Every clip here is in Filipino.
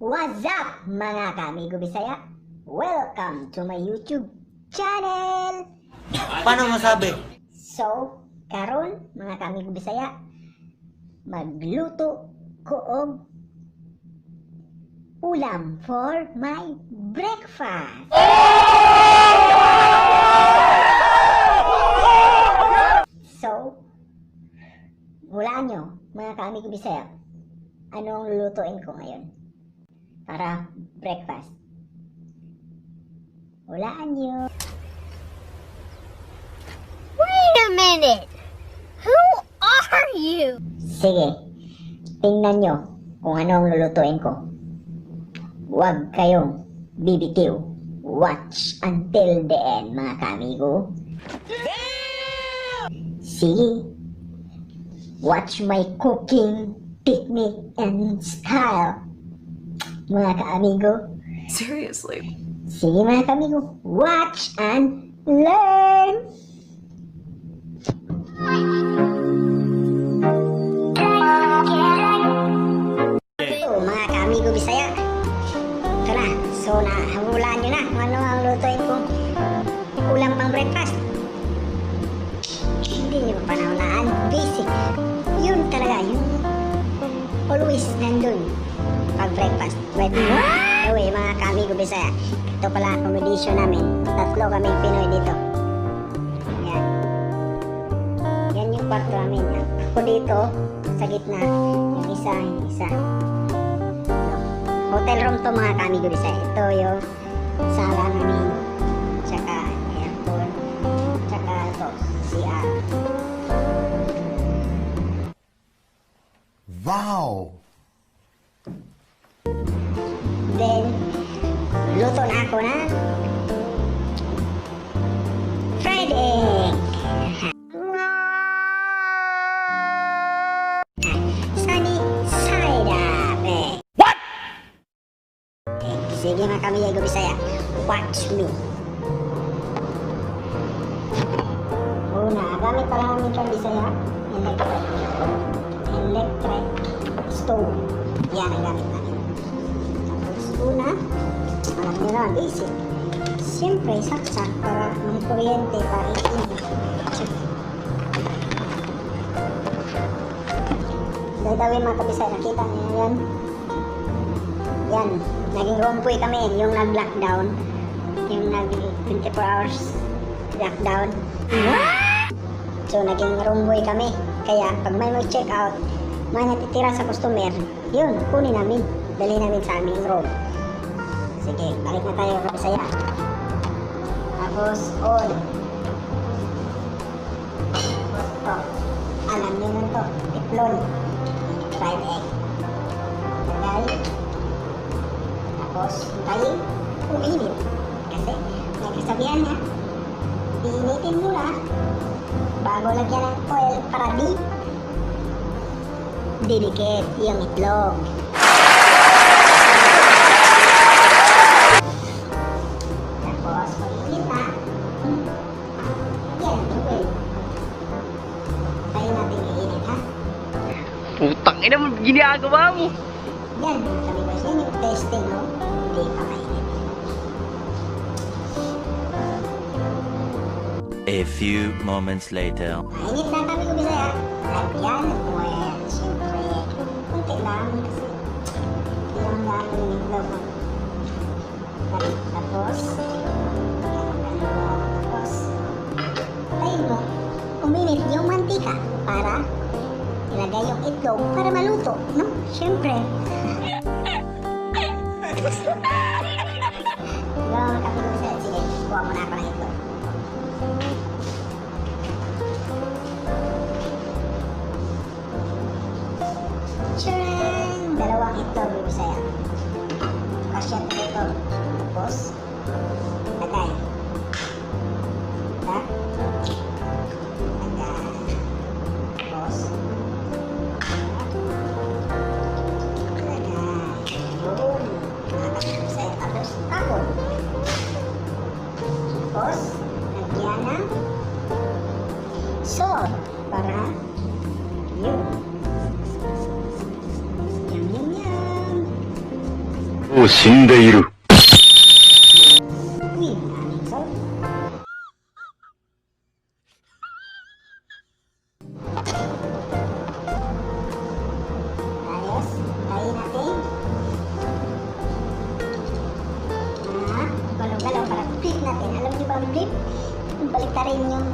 What's up mga kamigo Bisaya? Welcome to my YouTube channel! Paano masabi? So, karon mga kamigo Bisaya, magluto ko og ulam for my breakfast. So, hulaan nyo mga kamigo Bisaya, anong lulutuin ko ngayon para breakfast. Hulaan nyo. Wait a minute! Who are you? Sige, tingnan nyo kung ano ang lulutuin ko. Huwag kayong bibitiw. Watch until the end, mga kamigo. Sige, watch my cooking technique and style, mga kaamigo. Seriously? Sige mga kamigo, watch and learn! Ito mga kaamigo Bisaya, ito na. So nahabulaan nyo na kung ano ang lutuin kong ulam pang breakfast. Hindi nyo pa panahulaan, basic. Yun talaga, yung always nandun pag breakfast. But anyway mga kamigo Bisaya, ito pala accommodation namin. Tatlo kaming Pinoy dito. Yan. Yan yung kwarto namin. Ako dito, sa gitna. Yung isa. Hotel room to mga kamigo Bisaya. Ito yung sala namin. Tsaka aircon. Tsaka ito, CR. Wow! Then, luto na ako na fried egg. Sunny side up egg. What? Sige mga kamigo Bisaya, watch me. Una, gamit pala namin kang Bisaya, electric stove. Yan ang gamit namin. Una, alam nyo na, basic. Siyempre, saksak para may kuryente para itinit. Gagawin mga kabisay, nakita nyo yan? Yan, naging rompoy kami, yung nag-lockdown. Yung nag-24 hours lockdown. So, naging rompoy kami. Kaya, pag may mag-check out, may natitira sa customer, yun, kunin namin. Dali namin sa aming room. Sige, balik na tayo Bisaya. Tapos, on. Ito. Alam nyo nun to. Tiplon. Fried egg. Lagay. Tapos, hintayin. Uminit. Kasi, may kasabihan niya. Iinitin mo na bago lagyan ng oil para di dinikit yung itlog. Putang ina mo, ginagawa mo! Yan, sabi ko siya, yung testing, no? Hindi pa mainit. A few moments later. Mainit na kami ko Bisaya. Lagyan ng oil. Siyempre, kunti lang kasi hindi lang namin yung itlog. Tapos, tayo mo, uminit yung mantika para ilagay yung itlog para maluto, no? Siyempre. Gawa kami ko Bisaya. Sige, kuha mo na ako ng itlog. Tcharam! Dalawang itlog yung Bisaya. Kasyat na ito. Tapos, lagay. Lagay. Tapos, lagay. Boom! Nakakasya yung Bisaya. Tapos, tapon. Tapos, lagyan ng salt para yun. Yum, yum, yum. もう死んでいる。 Uy, maraming soul. Ayos, tayo natin. Galaw-galaw para flip natin. Alam niyo ba ang flip? Yung baliktarin yung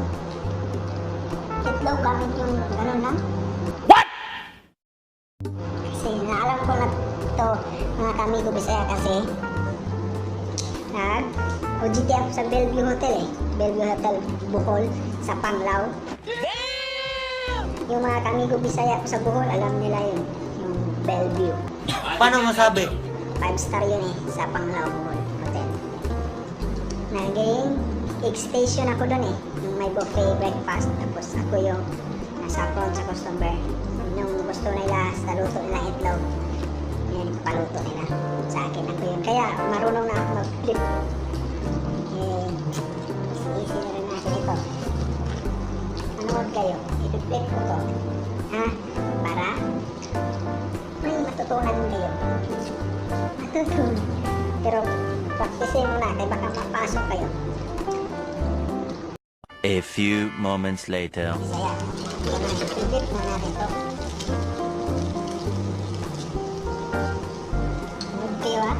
itlog gamit yung ganun lang. Kasi naalam ko na to mga kamigo Bisaya kasi OJT ako sa Bellevue Hotel eh. Bellevue Hotel Bohol sa Panglao. Yung mga kamigo Bisaya ko sa Bohol, alam nila yun. Yung Bellevue. Paano masabi? 5-star yun eh, sa Panglao Bohol Hotel. Naging egg station ako doon eh. Yung may buffet breakfast. Tapos ako yung nasa front sa customer. Nung gusto nila sa luto nila itlog, yan, paluto nila. Sa akin ako yun. Kaya marunong na ako mag-flip. Eh, easy na rin natin ito. Manood kayo. I-flip ko to. Ha? Para may matutunan kayo. Matutunan. Pero practicein mo na. Kaya baka mapasok kayo. A few moments later. Kaya, i-flip na natin to. Manood kayo ha.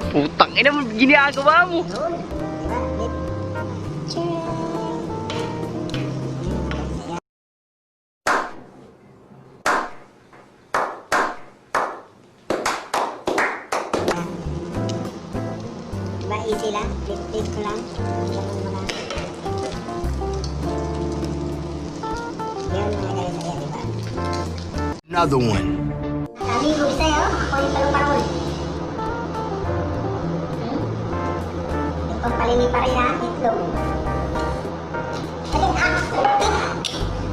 Putang ina mo, ginagawa mo. Yun. Diba? Flip. Check. Diba easy lang? Flip ko lang. Ganun mo lang. Yun mga guys, ayan diba? Another one. Amigo, sa'yo, ako yung talong-parol. Itong palimi pa rin na itlog. Alin,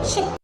shit!